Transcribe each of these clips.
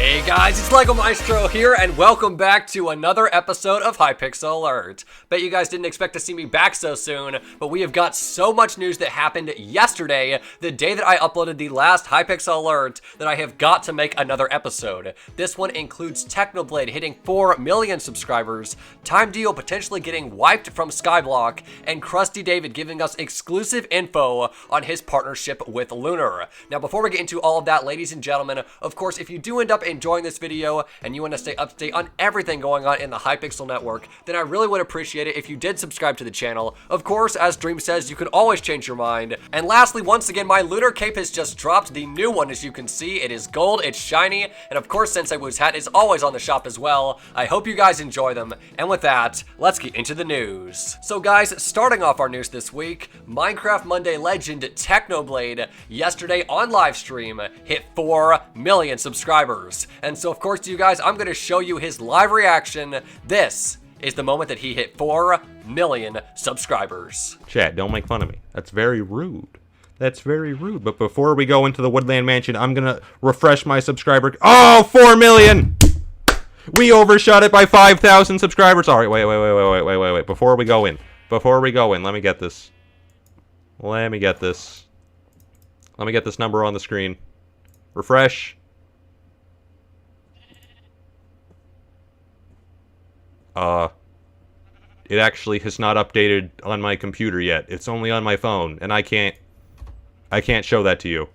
Hey guys, it's LEGO Maestro here, and welcome back to another episode of Hypixel Alert. Bet you guys didn't expect to see me back so soon, but we have got so much news that happened yesterday, the day that I uploaded the last Hypixel Alert, that I have got to make another episode. This one includes Technoblade hitting 4 million subscribers, Time Dio potentially getting wiped from Skyblock, and Krusty David giving us exclusive info on his partnership with Lunar. Now, before we get into all of that, ladies and gentlemen, of course, if you do end up enjoying this video and you want to stay up to date on everything going on in the Hypixel network, then I really would appreciate it if you did subscribe to the channel. Of course, as Dream says, you could always change your mind. And lastly, once again, my Lunar cape has just dropped, the new one, as you can see. It is gold, it's shiny, and of course, Sensei Wu's hat is always on the shop as well. I hope you guys enjoy them. And with that, let's get into the news. So guys, starting off our news this week, Minecraft Monday legend Technoblade yesterday on livestream hit 4 million subscribers. And so, of course, you guys, I'm going to show you his live reaction. This is the moment that he hit 4 million subscribers. Chat, don't make fun of me. That's very rude. That's very rude. But before we go into the Woodland Mansion, I'm going to refresh my subscriber. Oh, 4 million! We overshot it by 5,000 subscribers. All right, wait. Before we go in, let me get this. Let me get this number on the screen. Refresh. It actually has not updated on my computer yet. It's only on my phone, and I can't show that to you.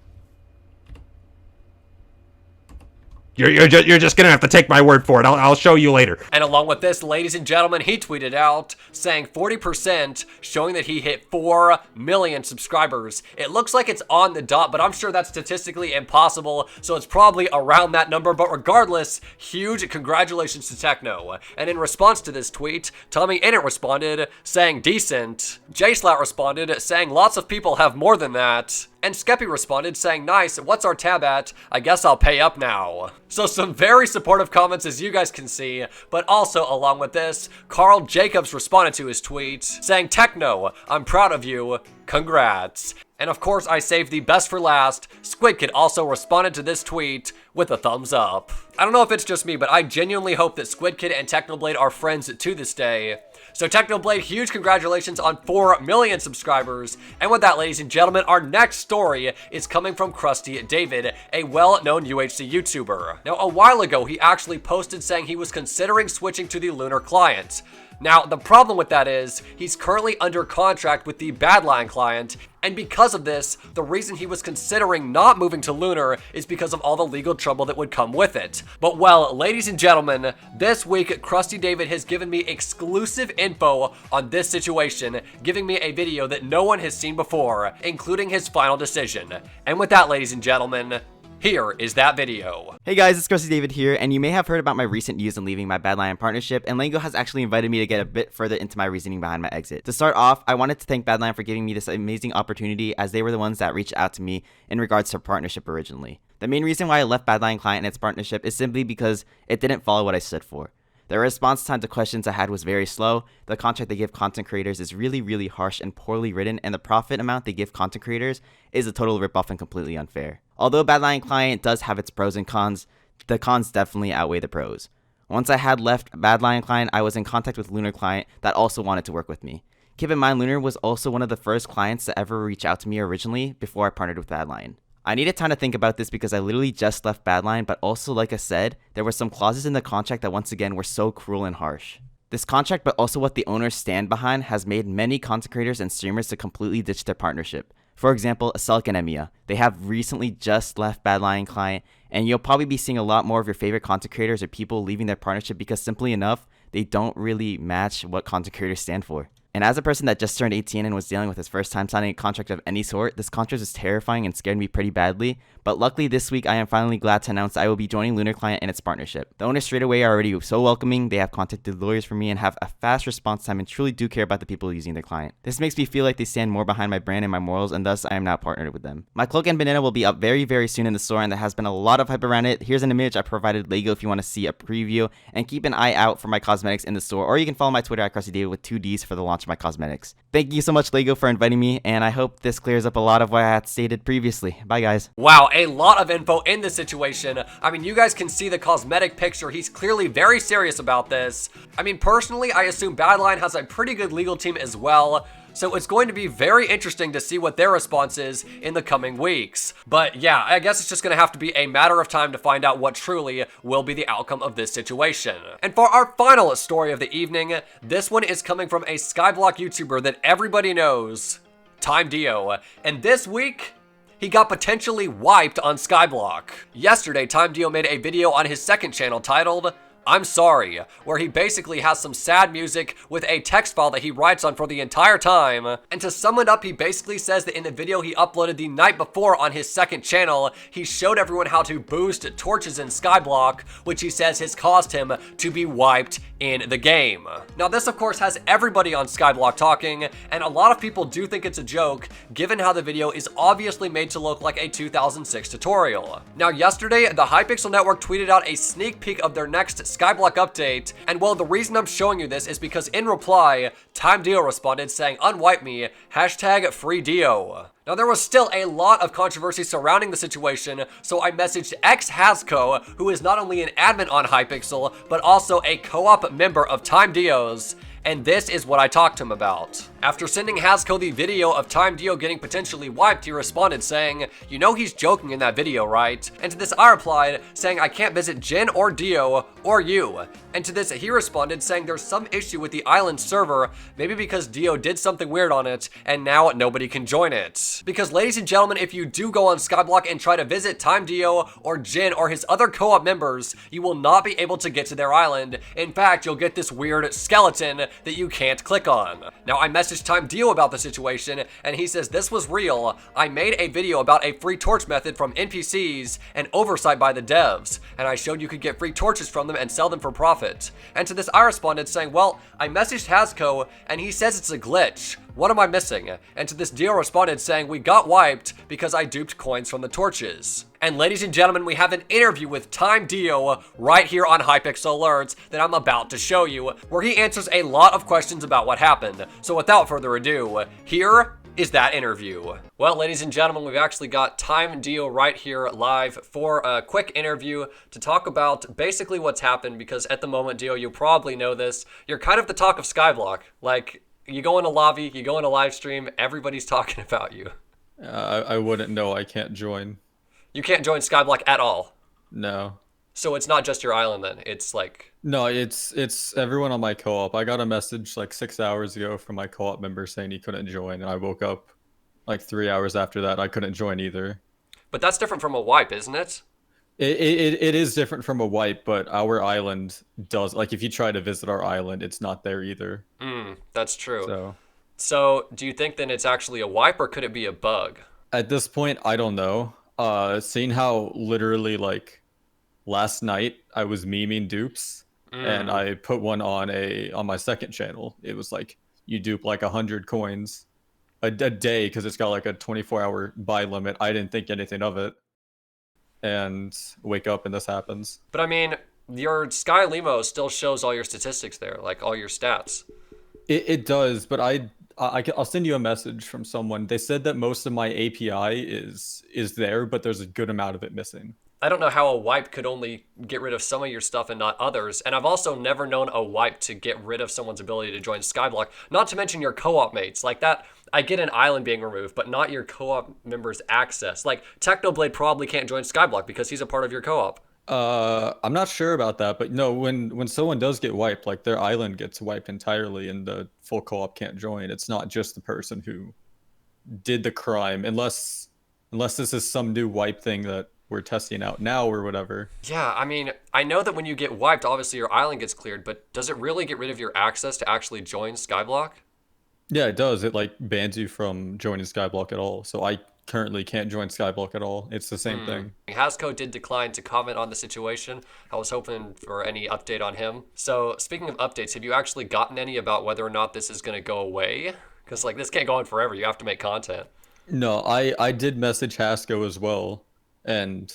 You're just gonna have to take my word for it. I'll show you later. And along with this, ladies and gentlemen, he tweeted out saying 40%, showing that he hit 4 million subscribers. It looks like it's on the dot, but I'm sure that's statistically impossible, so it's probably around that number. But regardless, huge congratulations to Techno. And in response to this tweet, Tommy Innit responded saying decent. JSlat responded saying lots of people have more than that. And Skeppy responded saying, nice, what's our tab at? I guess I'll pay up now. So some very supportive comments, as you guys can see, but also along with this, Carl Jacobs responded to his tweet saying, Techno, I'm proud of you, congrats. And of course, I saved the best for last. Squid Kid also responded to this tweet with a thumbs up. I don't know if it's just me, but I genuinely hope that Squid Kid and Technoblade are friends to this day. So Technoblade, huge congratulations on 4 million subscribers. And with that, ladies and gentlemen, our next story is coming from Krusty David, a well-known UHC YouTuber. Now, a while ago, he actually posted saying he was considering switching to the Lunar client. Now, the problem with that is, he's currently under contract with the Badlion client, and because of this, the reason he was considering not moving to Lunar is because of all the legal trouble that would come with it. But well, ladies and gentlemen, this week, Krusty David has given me exclusive info on this situation, giving me a video that no one has seen before, including his final decision. And with that, ladies and gentlemen, here is that video. Hey guys, it's Krusty David here, and you may have heard about my recent news on leaving my Badlion partnership, and LEGO has actually invited me to get a bit further into my reasoning behind my exit. To start off, I wanted to thank Badlion for giving me this amazing opportunity, as they were the ones that reached out to me in regards to partnership originally. The main reason why I left Badlion Client and its partnership is simply because it didn't follow what I stood for. The response time to questions I had was very slow, the contract they give content creators is really harsh and poorly written, and the profit amount they give content creators is a total ripoff and completely unfair. Although Badlion Client does have its pros and cons, the cons definitely outweigh the pros. Once I had left Badlion Client, I was in contact with Lunar Client that also wanted to work with me. Keep in mind, Lunar was also one of the first clients to ever reach out to me originally before I partnered with Badlion. I needed time to think about this because I literally just left Badlion, but also, like I said, there were some clauses in the contract that once again were so cruel and harsh. This contract, but also what the owners stand behind, has made many content creators and streamers to completely ditch their partnership. For example, Aselk and Emiya. They have recently just left Badlion Client, and you'll probably be seeing a lot more of your favorite content creators or people leaving their partnership because simply enough, they don't really match what content creators stand for. And as a person that just turned 18 and was dealing with his first time signing a contract of any sort, this contract was terrifying and scared me pretty badly. But luckily this week, I am finally glad to announce I will be joining Lunar Client and its partnership. The owners straight away are already so welcoming, they have contacted lawyers for me and have a fast response time and truly do care about the people using their client. This makes me feel like they stand more behind my brand and my morals, and thus I am now partnered with them. My cloak and banana will be up very soon in the store, and there has been a lot of hype around it. Here's an image I provided LEGO if you want to see a preview, and keep an eye out for my cosmetics in the store, or you can follow my Twitter at KrustyDavid with 2 Ds for the launch launch my cosmetics. Thank you so much, Lego, for inviting me, and I hope this clears up a lot of what I had stated previously. Bye, guys. Wow, a lot of info in this situation. I mean, you guys can see the cosmetic picture. He's clearly very serious about this. I mean, personally, I assume Badlion has a pretty good legal team as well. So it's going to be very interesting to see what their response is in the coming weeks. But yeah, I guess it's just going to have to be a matter of time to find out what truly will be the outcome of this situation. And for our final story of the evening, this one is coming from a Skyblock YouTuber that everybody knows, TimeDio. And this week, he got potentially wiped on Skyblock. Yesterday, TimeDio made a video on his second channel titled I'm Sorry, where he basically has some sad music with a text file that he writes on for the entire time. And to sum it up, he basically says that in the video he uploaded the night before on his second channel, he showed everyone how to boost torches in Skyblock, which he says has caused him to be wiped in the game. Now this of course has everybody on Skyblock talking, and a lot of people do think it's a joke, given how the video is obviously made to look like a 2006 tutorial. Now yesterday, the Hypixel Network tweeted out a sneak peek of their next Skyblock update, and well, the reason I'm showing you this is because in reply, TimeDio responded saying, "Unwipe me, #FreeDio." Now, there was still a lot of controversy surrounding the situation, so I messaged xHasco, who is not only an admin on Hypixel, but also a co-op member of TimeDio's, and this is what I talked to him about. After sending Hasco the video of TimeDio getting potentially wiped, he responded saying, "You know he's joking in that video, right?" And to this I replied, saying I can't visit Jin or Dio or you. And to this he responded saying there's some issue with the island server, maybe because Dio did something weird on it, and now nobody can join it. Because ladies and gentlemen, if you do go on Skyblock and try to visit TimeDio or Jin or his other co-op members, you will not be able to get to their island. In fact, you'll get this weird skeleton that you can't click on. Now I messaged TimeDio about the situation, and he says this was real. I made a video about a free torch method from NPCs and oversight by the devs, and I showed you could get free torches from them and sell them for profit. And to this I responded saying, well, I messaged Hasco and he says it's a glitch. What am I missing? And to this Dio responded saying we got wiped because I duped coins from the torches. And ladies and gentlemen, we have an interview with TimeDio right here on Hypixel Alerts that I'm about to show you, where he answers a lot of questions about what happened. So without further ado, here is that interview. Well, ladies and gentlemen, we've actually got TimeDio right here live for a quick interview to talk about basically what's happened, because at the moment, Dio, you probably know this, you're kind of the talk of Skyblock. Like, you go in a lobby, you go in a live stream, everybody's talking about you. I wouldn't know. I can't join. You can't join Skyblock at all. No. So it's not just your island then. It's like... No, it's everyone on my co-op. I got a message like 6 hours ago from my co-op member saying he couldn't join, and I woke up like 3 hours after that. I couldn't join either. But that's different from a wipe, isn't it? It is different from a wipe, but our island does, like, if you try to visit our island, it's not there either. That's true. So do you think then it's actually a wipe, or could it be a bug? at this point, I don't know. Seeing how literally like last night I was memeing dupes, and I put one on my second channel. It was like you dupe like 100 coins a day because it's got like a 24-hour buy limit. I didn't think anything of it, and wake up and this happens. But I mean, your Sky Limo still shows all your statistics there, like all your stats. It does, but I'll send you a message from someone. They said that most of my API is there, but there's a good amount of it missing. I don't know how a wipe could only get rid of some of your stuff and not others. And I've also never known a wipe to get rid of someone's ability to join Skyblock. Not to mention your co-op mates. Like that, I get an island being removed, but not your co-op members' access. Like Technoblade probably can't join Skyblock because he's a part of your co-op. I'm not sure about that, but no, when someone does get wiped, like their island gets wiped entirely and the full co-op can't join. It's not just the person who did the crime, unless this is some new wipe thing that we're testing out now or whatever. Yeah, I mean, I know that when you get wiped, obviously your island gets cleared, but does it really get rid of your access to actually join Skyblock? Yeah, it does. It like bans you from joining Skyblock at all. So I currently can't join Skyblock at all. It's the same thing. Hasco did decline to comment on the situation. I was hoping for any update on him. So speaking of updates, have you actually gotten any about whether or not this is going to go away? Because like this can't go on forever. You have to make content. No, I did message Hasco as well, and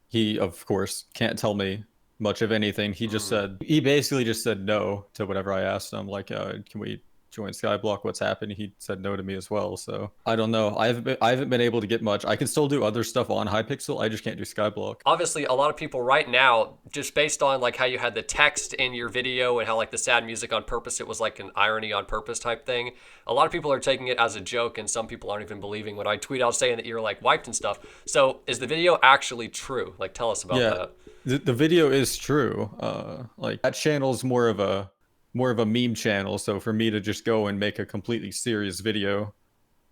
he of course can't tell me much of anything. He just said, he basically just said no to whatever I asked him. Like, can we join Skyblock, what's happening. He said no to me as well. So I don't know. I haven't been able to get much. I can still do other stuff on Hypixel. I just can't do Skyblock. Obviously, a lot of people right now, just based on like how you had the text in your video and how like the sad music on purpose, it was like an irony on purpose type thing. A lot of people are taking it as a joke, and some people aren't even believing when I tweet out saying that you're like wiped and stuff. So is the video actually true? Like, tell us about that. The video is true. Like that channel's more of a meme channel, so for me to just go and make a completely serious video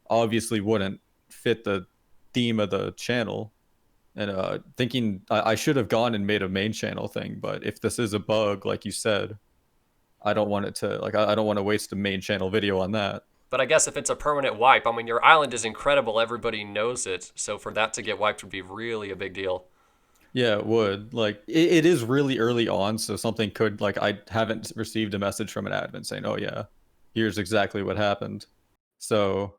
obviously wouldn't fit the theme of the channel. And thinking I should have gone and made a main channel thing, but if this is a bug, like you said, I don't want it to, like, I don't want to waste a main channel video on that. But I guess if it's a permanent wipe, I mean, your island is incredible. Everybody knows it. So for that to get wiped would be really a big deal. Yeah, it would. Like, it is really early on, so something could, like, I haven't received a message from an admin saying, oh yeah, here's exactly what happened. So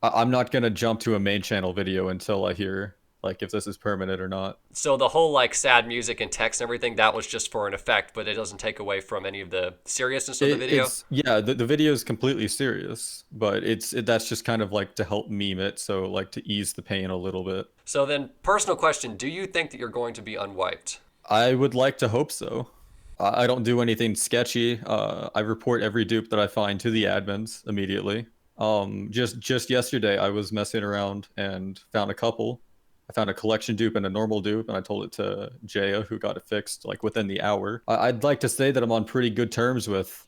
I'm not going to jump to a main channel video until I hear, like, if this is permanent or not. So the whole, like, sad music and text and everything, that was just for an effect, but it doesn't take away from any of the seriousness of the video? Yeah, the video is completely serious, but that's just kind of, like, to help meme it, so, like, to ease the pain a little bit. So then, personal question, do you think that you're going to be unwiped? I would like to hope so. I don't do anything sketchy. I report every dupe that I find to the admins immediately. Just yesterday, I was messing around and found a couple. I found a collection dupe and a normal dupe, and I told it to Jaya, who got it fixed like within the hour. I'd like to say that I'm on pretty good terms with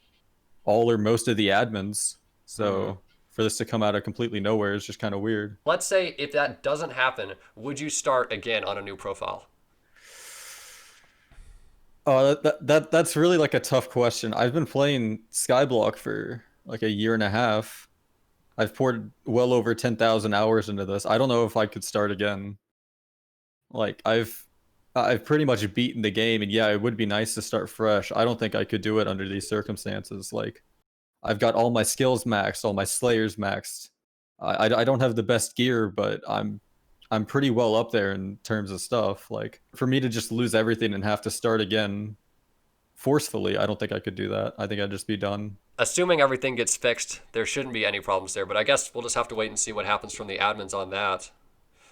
all or most of the admins. So for this to come out of completely nowhere is just kind of weird. Let's say if that doesn't happen, would you start again on a new profile? That's really like a tough question. I've been playing Skyblock for like a year and a half. I've poured well over 10,000 hours into this. I don't know if I could start again. Like, I've pretty much beaten the game, and yeah, it would be nice to start fresh. I don't think I could do it under these circumstances. Like, I've got all my skills maxed, all my slayers maxed. I don't have the best gear, but I'm pretty well up there in terms of stuff. Like, for me to just lose everything and have to start again forcefully, I don't think I could do that. I think I'd just be done. Assuming everything gets fixed, there shouldn't be any problems there, but I guess we'll just have to wait and see what happens from the admins on that.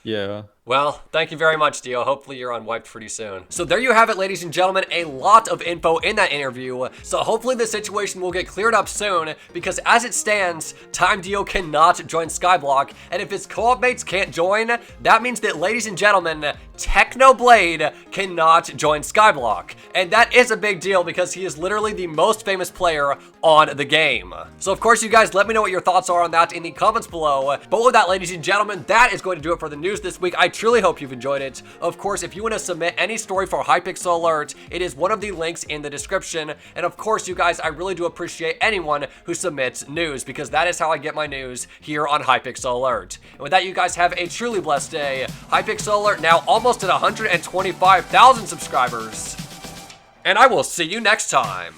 Yeah. Well, thank you very much, Dio. Hopefully you're unwiped pretty soon. So there you have it, ladies and gentlemen. A lot of info in that interview. So hopefully the situation will get cleared up soon, because as it stands, Time Dio cannot join Skyblock. And if his co-op mates can't join, that means that, ladies and gentlemen, Technoblade cannot join Skyblock. And that is a big deal, because he is literally the most famous player on the game. So of course, you guys, let me know what your thoughts are on that in the comments below. But with that, ladies and gentlemen, that is going to do it for the news this week. I truly hope you've enjoyed it. Of course, if you want to submit any story for Hypixel Alert, it is one of the links in the description. And of course, you guys, I really do appreciate anyone who submits news, because that is how I get my news here on Hypixel Alert. And with that, you guys have a truly blessed day. Hypixel Alert now almost at 125,000 subscribers. And I will see you next time.